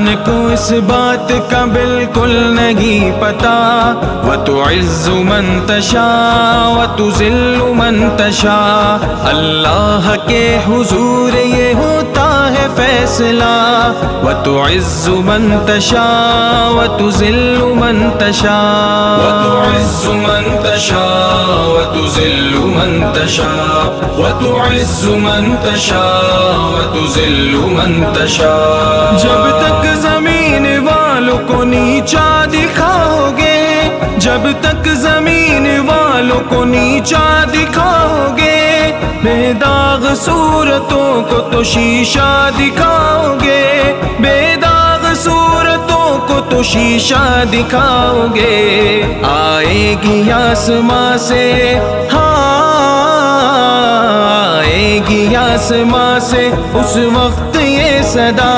ان کو اس بات کا بالکل نہیں پتا، وَتُعِزُّ مَن تَشَاءُ وَتُذِلُّ مَن تَشَاءُ، اللہ کے حضور یہ ہوتا ہے فیصلہ، وَتُعِزُّ مَن تَشَاءُ وَتُذِلُّ مَن تَشَاءُ، وَتُعِزُّ مَن تَشَاءُ وَتُذِلُّ مَن تَشَاءُ، وَتُعِزُّ مَن تَشَاءُ وَتُذِلُّ مَن تَشَاءُ۔ جب تک زمین والوں کو نیچا دکھاؤ گے، جب تک زمین والوں کو نیچا دکھاؤ گے، بے داغ صورتوں کو تو شیشہ دکھاؤ گے، بے داغ صورتوں کو تو شیشہ دکھاؤ گے، آئے گی آسماں سے، آئے گی آسماں سے اس وقت یہ صدا،